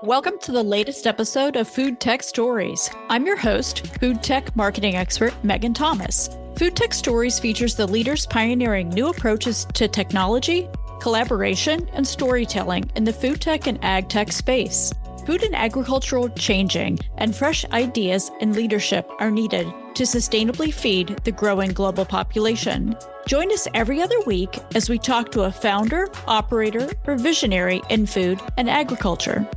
Welcome to the latest episode of FoodTech Stories. I'm your host, FoodTech marketing expert Megan Thomas. FoodTech Stories features the leaders pioneering new approaches to technology, collaboration, and storytelling in the food tech and ag tech space. Food and agricultural changing, and fresh ideas and leadership are needed to sustainably feed the growing global population. Join us every other week as we talk to a founder, operator, or visionary in food and agriculture.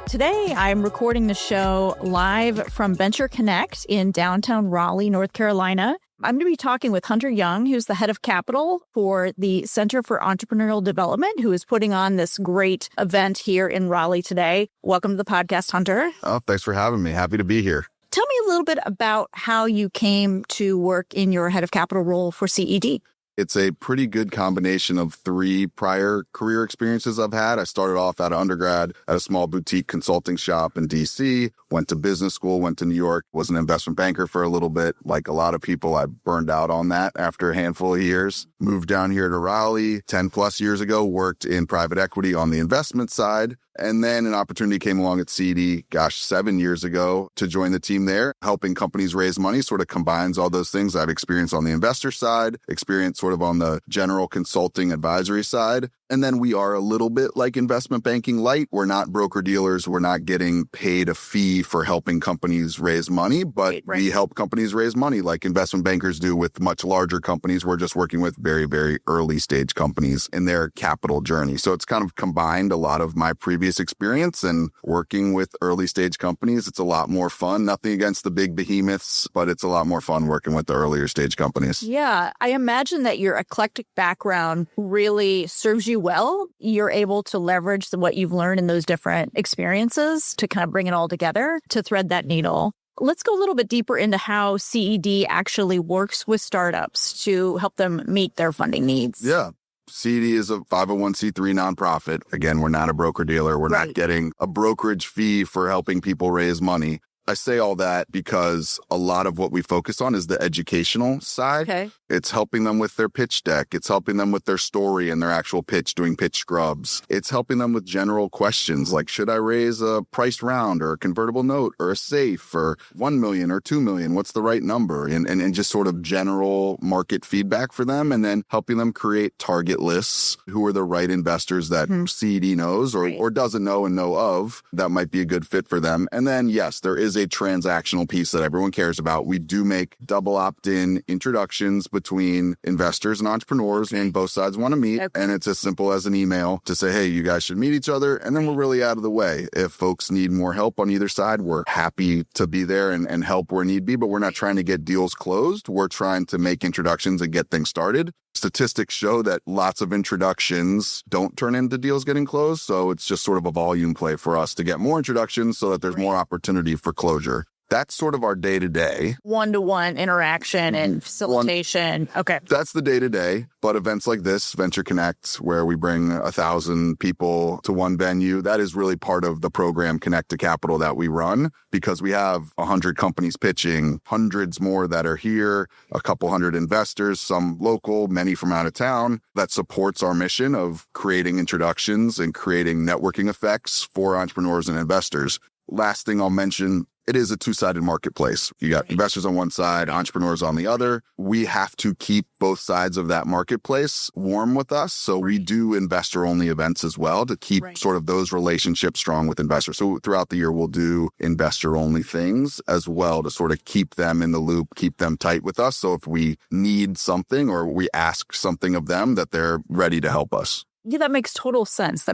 Today, I'm recording the show live from Venture Connect in downtown Raleigh, North Carolina. I'm going to be talking with Hunter Young, who's the head of capital for the Center for Entrepreneurial Development, who is putting on this great event here in Raleigh today. Welcome to the podcast, Hunter. Oh, thanks for having me. Happy to be here. Tell me a little bit about how you came to work in your head of capital role for CED. It's a pretty good combination of three prior career experiences I've had. I started off out of undergrad at a small boutique consulting shop in DC, went to business school, went to New York, was an investment banker for a little bit. Like a lot of people, I burned out on that after a handful of years. Moved down here to Raleigh 10 plus years ago, worked in private equity on the investment side. And then an opportunity came along at CED, 7 years ago to join the team there. Helping companies raise money sort of combines all those things I've experienced on the investor side, experience sort of on the general consulting advisory side. And then we are a little bit like investment banking light. We're not broker dealers. We're not getting paid a fee for helping companies raise money, but we help companies raise money like investment bankers do with much larger companies. We're just working with very, very early stage companies in their capital journey. So it's kind of combined a lot of my previous experience and working with early stage companies. It's a lot more fun. Nothing against the big behemoths, but it's a lot more fun working with the earlier stage companies. Yeah, I imagine that your eclectic background really serves you well. You're able to leverage what you've learned in those different experiences to kind of bring it all together to thread that needle. Let's go a little bit deeper into how CED actually works with startups to help them meet their funding needs. Yeah. CED is a 501c3 nonprofit. Again, we're not a broker dealer. We're not getting a brokerage fee for helping people raise money. I say all that because a lot of what we focus on is the educational side. Okay. It's helping them with their pitch deck. It's helping them with their story and their actual pitch, doing pitch scrubs. It's helping them with general questions like, should I raise a priced round or a convertible note or a safe or 1 million or 2 million? What's the right number? And just sort of general market feedback for them. And then helping them create target lists. Who are the right investors that CED knows or doesn't know and know of that might be a good fit for them. And then, yes, there is a transactional piece that everyone cares about. We do make double opt-in introductions between investors and entrepreneurs when both sides want to meet. Okay. And it's as simple as an email to say, hey, you guys should meet each other. And then we're really out of the way. If folks need more help on either side, we're happy to be there and help where need be. But we're not trying to get deals closed. We're trying to make introductions and get things started. Statistics show that lots of introductions don't turn into deals getting closed. So it's just sort of a volume play for us to get more introductions so that there's more opportunity for closure. That's sort of our day-to-day. One-to-one interaction and facilitation. Okay. That's the day-to-day. But events like this, Venture Connect, where we bring 1,000 people to one venue, that is really part of the program Connect to Capital that we run because we have 100 companies pitching, hundreds more that are here, a couple hundred investors, some local, many from out of town, that supports our mission of creating introductions and creating networking effects for entrepreneurs and investors. Last thing I'll mention, it is a two-sided marketplace. You got investors on one side, entrepreneurs on the other. We have to keep both sides of that marketplace warm with us. So we do investor-only events as well to keep sort of those relationships strong with investors. So throughout the year, we'll do investor-only things as well to sort of keep them in the loop, keep them tight with us. So if we need something or we ask something of them, that they're ready to help us. Yeah, that makes total sense.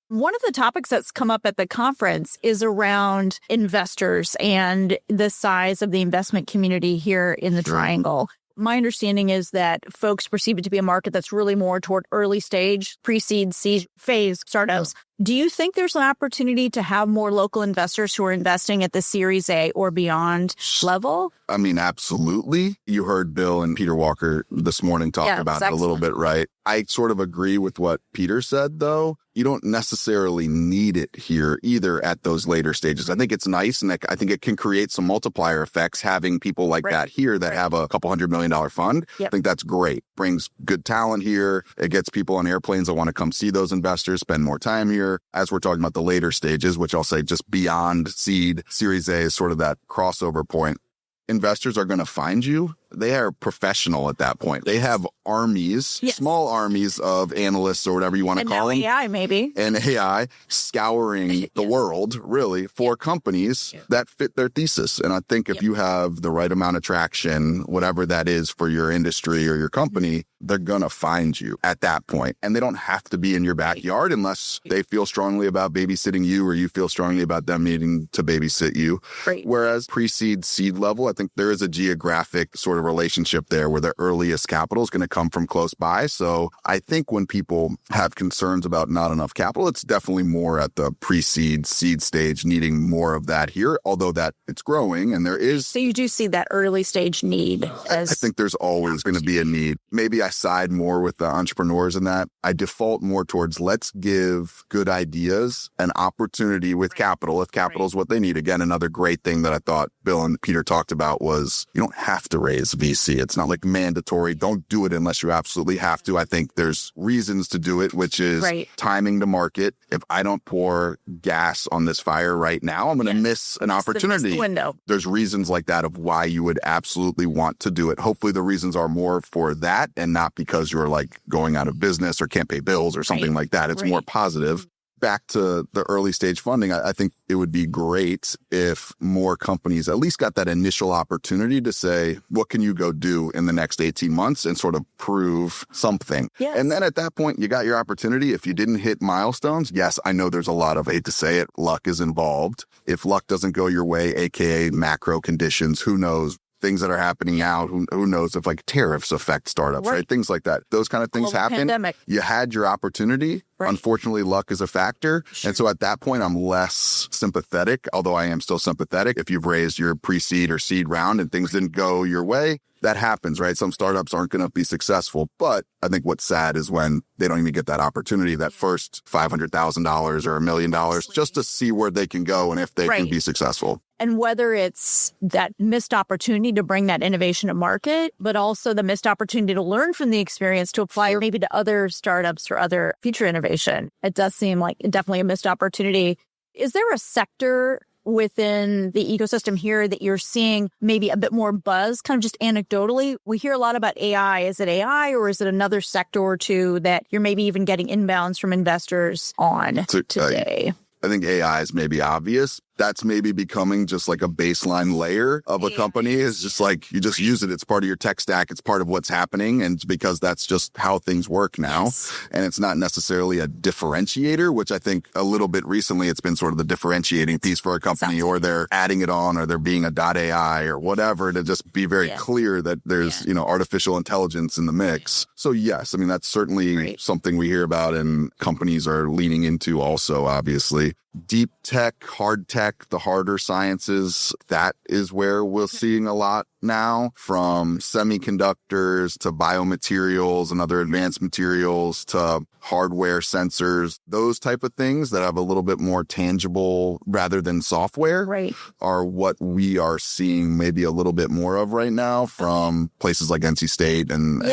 One of the topics that's come up at the conference is around investors and the size of the investment community here in the Triangle. My understanding is that folks perceive it to be a market that's really more toward early stage, pre-seed, seed phase startups. Do you think there's an opportunity to have more local investors who are investing at the Series A or beyond level? I mean, absolutely. You heard Bill and Peter Walker this morning talk about it a little bit, right? I sort of agree with what Peter said, though. You don't necessarily need it here either at those later stages. I think it's nice, and I think it can create some multiplier effects having people like that here that have a couple $100 million fund. I think that's great. Brings good talent here. It gets people on airplanes that want to come see those investors, spend more time here. As we're talking about the later stages, which I'll say just beyond seed, Series A is sort of that crossover point. Investors are going to find you. They are professional at that point. They have armies, small armies of analysts or whatever you want to call them. AI, maybe. And AI scouring the world, really, for companies that fit their thesis. And I think if you have the right amount of traction, whatever that is for your industry or your company, they're going to find you at that point. And they don't have to be in your backyard unless they feel strongly about babysitting you or you feel strongly about them needing to babysit you. Whereas pre-seed, seed level, I think there is a geographic sort of relationship there where the earliest capital is going to come from close by. So I think when people have concerns about not enough capital, it's definitely more at the pre-seed, seed stage, needing more of that here, although that it's growing and there is. So you do see that early stage need. I think there's always going to be a need. Maybe I side more with the entrepreneurs in that. I default more towards let's give good ideas an opportunity with capital. If capital is what they need. Again, another great thing that I thought Bill and Peter talked about was you don't have to raise VC. It's not like mandatory. Don't do it unless you absolutely have to. I think there's reasons to do it, which is timing to market. If I don't pour gas on this fire right now, I'm going to miss an opportunity. The window. There's reasons like that of why you would absolutely want to do it. Hopefully the reasons are more for that and not because you're like going out of business or can't pay bills or something like that. It's more positive. Back to the early stage funding, I think it would be great if more companies at least got that initial opportunity to say, what can you go do in the next 18 months and sort of prove something? And then at that point, you got your opportunity. If you didn't hit milestones, yes, I know there's a lot of, I hate to say it, luck is involved. If luck doesn't go your way, AKA macro conditions, who knows? Things that are happening now, who knows if like tariffs affect startups, right? Things like that. Those kind of things happen. Pandemic. You had your opportunity. Unfortunately, luck is a factor. And so at that point, I'm less sympathetic, although I am still sympathetic. If you've raised your pre-seed or seed round and things didn't go your way, that happens, right? Some startups aren't going to be successful. But I think what's sad is when they don't even get that opportunity, that first $500,000 or $1 million, just to see where they can go and if they can be successful. And whether it's that missed opportunity to bring that innovation to market, but also the missed opportunity to learn from the experience to apply maybe to other startups or other future innovation. It does seem like definitely a missed opportunity. Is there a sector within the ecosystem here that you're seeing maybe a bit more buzz, kind of just anecdotally? We hear a lot about AI. Is it AI or is it another sector or two that you're maybe even getting inbounds from investors on today? I think AI is maybe obvious. That's maybe becoming just like a baseline layer of a company. Is just like, you just use it. It's part of your tech stack. It's part of what's happening. And it's because that's just how things work now. And it's not necessarily a differentiator, which I think a little bit recently it's been sort of the differentiating piece for a company, or they're adding it on, or they're being a .ai or whatever to just be very clear that there's, artificial intelligence in the mix. So yes, I mean, that's certainly something we hear about and companies are leaning into also, obviously. Deep tech, hard tech, the harder sciences, that is where we're seeing a lot now, from semiconductors to biomaterials and other advanced materials to hardware sensors. Those type of things that have a little bit more tangible rather than software are what we are seeing maybe a little bit more of right now from places like NC State and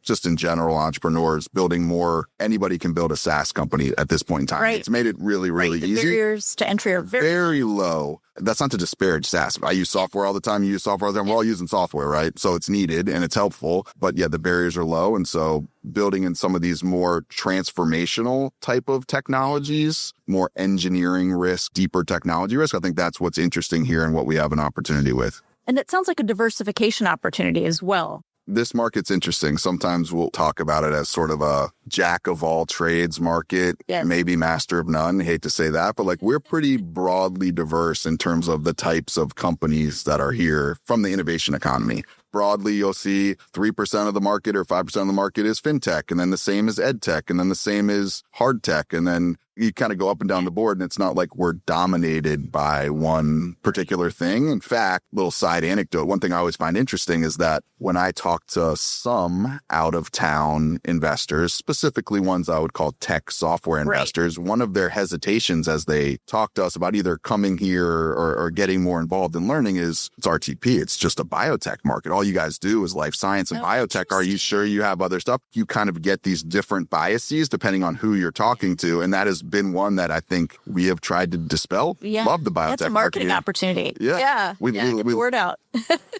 just in general entrepreneurs building more. Anybody can build a SaaS company at this point in time. It's made it really, really easy. The barriers to entry are very low. That's not to disparage SaaS. I use software all the time. You use software all the time. We're all using software, right? So it's needed and it's helpful. But yeah, the barriers are low. And so building in some of these more transformational type of technologies, more engineering risk, deeper technology risk, I think that's what's interesting here and what we have an opportunity with. And it sounds like a diversification opportunity as well. This market's interesting. Sometimes we'll talk about it as sort of a jack of all trades market, maybe master of none. Hate to say that, but like we're pretty broadly diverse in terms of the types of companies that are here from the innovation economy. Broadly, you'll see 3% of the market or 5% of the market is fintech, and then the same is ed tech, and then the same is hard tech, and then you kind of go up and down the board, and it's not like we're dominated by one particular thing. In fact, little side anecdote, one thing I always find interesting is that when I talk to some out of town investors, specifically ones I would call tech software investors, one of their hesitations as they talk to us about either coming here or getting more involved in learning is it's RTP. It's just a biotech market. All you guys do is life science and biotech. Are you sure you have other stuff? You kind of get these different biases depending on who you're talking to. And that has been one that I think we have tried to dispel. Yeah. Love the biotech That's a marketing opportunity. Yeah. We get the word out.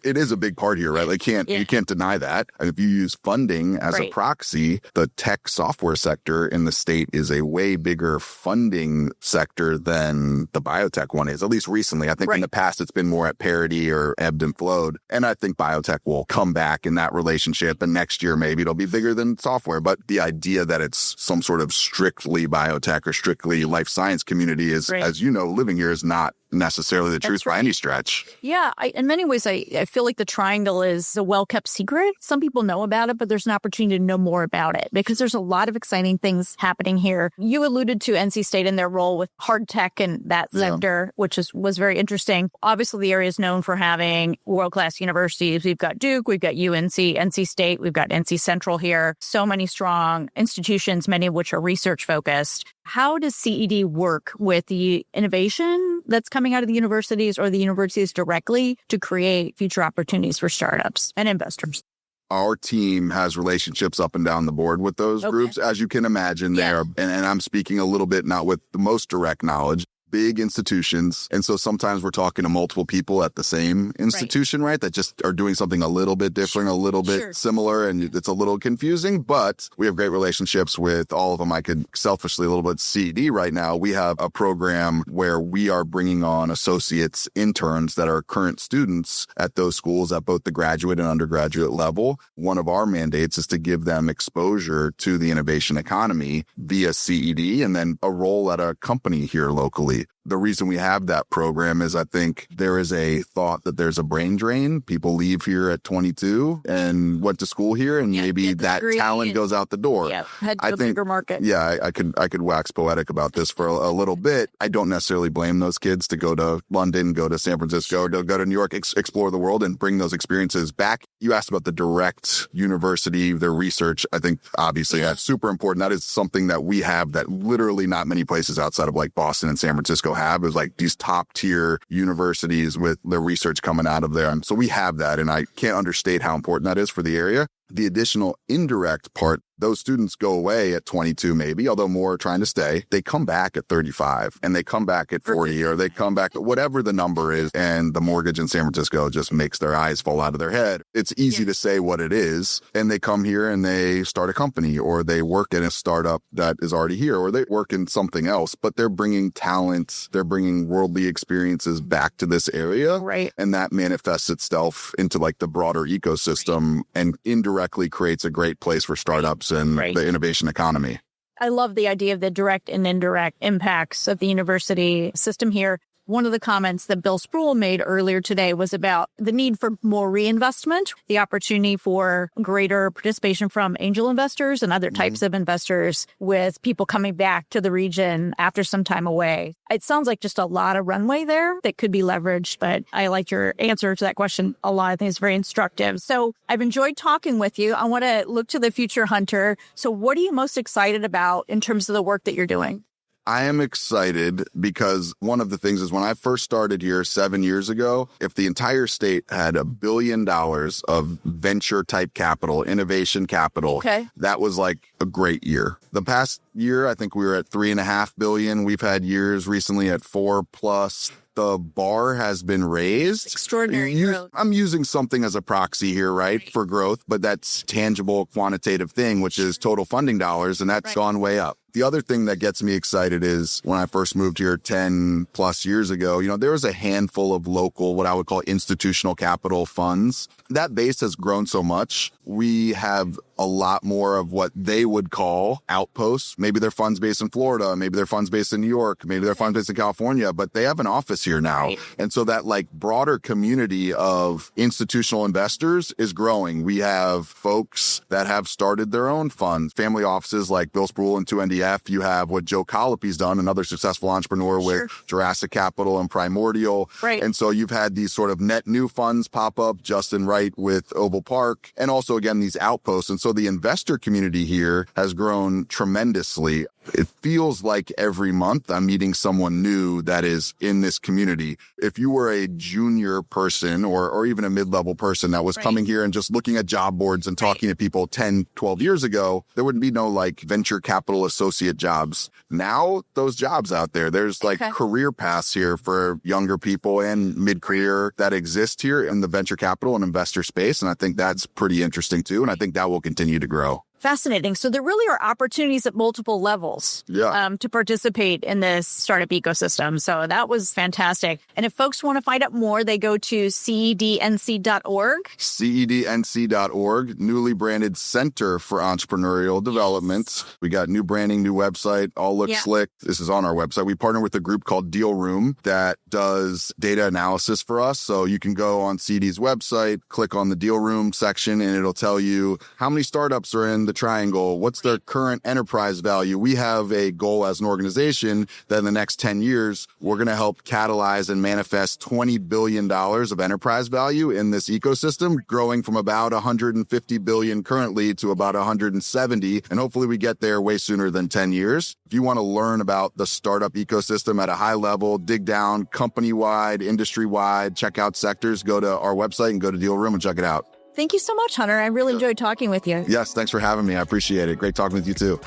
It is a big part here, right? Like you can't deny that. And if you use funding as a proxy, the tech software sector in the state is a way bigger funding sector than the biotech one is, at least recently. I think in the past, it's been more at parity or ebbed and flowed. And I think biotech will come back in that relationship. And next year, maybe it'll be bigger than software. But the idea that it's some sort of strictly biotech or strictly life science community is, as you know, living here is not necessarily the truth by any stretch. Yeah. In many ways, I feel like the triangle is a well-kept secret. Some people know about it, but there's an opportunity to know more about it because there's a lot of exciting things happening here. You alluded to NC State and their role with hard tech and that sector, which was very interesting. Obviously, the area is known for having world-class universities. We've got Duke, we've got UNC, NC State, we've got NC Central here. So many strong institutions, many of which are research-focused. How does CED work with the innovation that's coming out of the universities or the universities directly to create future opportunities for startups and investors? Our team has relationships up and down the board with those groups, as you can imagine there. And I'm speaking a little bit, not with the most direct knowledge, big institutions. And so sometimes we're talking to multiple people at the same institution, right? That just are doing something a little bit different, a little bit similar, and it's a little confusing, but we have great relationships with all of them. I could selfishly a little bit CED right now. We have a program where we are bringing on associates, interns that are current students at those schools at both the graduate and undergraduate level. One of our mandates is to give them exposure to the innovation economy via CED and then a role at a company here locally. The reason we have that program is I think there is a thought that there's a brain drain. People leave here at 22 and went to school here, and maybe that talent goes out the door. Head to a bigger market. Yeah, I could wax poetic about this for a little bit. I don't necessarily blame those kids to go to London, go to San Francisco, to go to New York, explore the world and bring those experiences back. You asked about the direct university, their research. I think obviously that's super important. That is something that we have that literally not many places outside of like Boston and San Francisco have, is like these top tier universities with the research coming out of there. And so we have that, and I can't understate how important that is for the area. The additional indirect part, those students go away at 22 maybe, although more are trying to stay. They come back at 35 and they come back at 40 or they come back at whatever the number is. And the mortgage in San Francisco just makes their eyes fall out of their head. It's easy to say what it is. And they come here and they start a company, or they work in a startup that is already here, or they work in something else, but they're bringing talent. They're bringing worldly experiences back to this area. Right. And that manifests itself into like the broader ecosystem and indirectly creates a great place for startups and the innovation economy. I love the idea of the direct and indirect impacts of the university system here. One of the comments that Bill Spruill made earlier today was about the need for more reinvestment, the opportunity for greater participation from angel investors and other types of investors, with people coming back to the region after some time away. It sounds like just a lot of runway there that could be leveraged, but I like your answer to that question a lot. I think it's very instructive. So I've enjoyed talking with you. I want to look to the future, Hunter. So what are you most excited about in terms of the work that you're doing? I am excited because one of the things is when I first started here 7 years ago, if the entire state had $1 billion of venture type capital, innovation capital, that was like a great year. The past year, I think we were at $3.5 billion. We've had years recently at 4+. The bar has been raised. Extraordinary growth. I'm using something as a proxy here, right, for growth, but that's tangible, quantitative thing, which is total funding dollars, and that's gone way up. The other thing that gets me excited is when I first moved here 10 plus years ago, there was a handful of local, what I would call institutional capital funds. That base has grown so much. We have a lot more of what they would call outposts. Maybe their funds based in Florida, maybe their funds based in New York, maybe their funds based in California, but they have an office here now. Right. And so that like broader community of institutional investors is growing. We have folks that have started their own funds, family offices like Bill Spruill and 2NDF. You have what Joe Colopy's done, another successful entrepreneur with Jurassic Capital and Primordial. Right. And so you've had these sort of net new funds pop up, Justin Wright with Oval Park, and also again, these outposts. And so the investor community here has grown tremendously. It feels like every month I'm meeting someone new that is in this community. If you were a junior person or even a mid-level person that was coming here and just looking at job boards and talking to people 10, 12 years ago, there would be no like venture capital associate jobs. Now those jobs out there, there's like career paths here for younger people and mid-career that exist here in the venture capital and investor space. And I think that's pretty interesting too. And I think that will continue to grow. Fascinating. So there really are opportunities at multiple levels to participate in this startup ecosystem. So that was fantastic. And if folks want to find out more, they go to cednc.org. cednc.org, newly branded Center for Entrepreneurial Development. We got new branding, new website, all looks slick. This is on our website. We partner with a group called Deal Room that does data analysis for us. So you can go on CD's website, click on the Deal Room section, and it'll tell you how many startups are in the triangle, what's their current enterprise value. We have a goal as an organization that in the next 10 years, we're going to help catalyze and manifest $20 billion of enterprise value in this ecosystem, growing from about 150 billion currently to about 170. And hopefully we get there way sooner than 10 years. If you want to learn about the startup ecosystem at a high level, dig down company-wide, industry-wide, check out sectors, go to our website and go to Deal Room and check it out. Thank you so much, Hunter. I really enjoyed talking with you. Yes, thanks for having me. I appreciate it. Great talking with you too.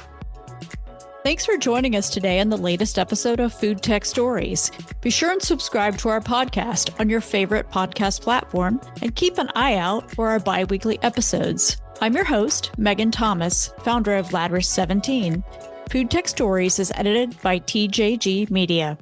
Thanks for joining us today on the latest episode of FoodTech Stories. Be sure and subscribe to our podcast on your favorite podcast platform and keep an eye out for our bi-weekly episodes. I'm your host, Megan Thomas, founder of Ladder 17. FoodTech Stories is edited by TJG Media.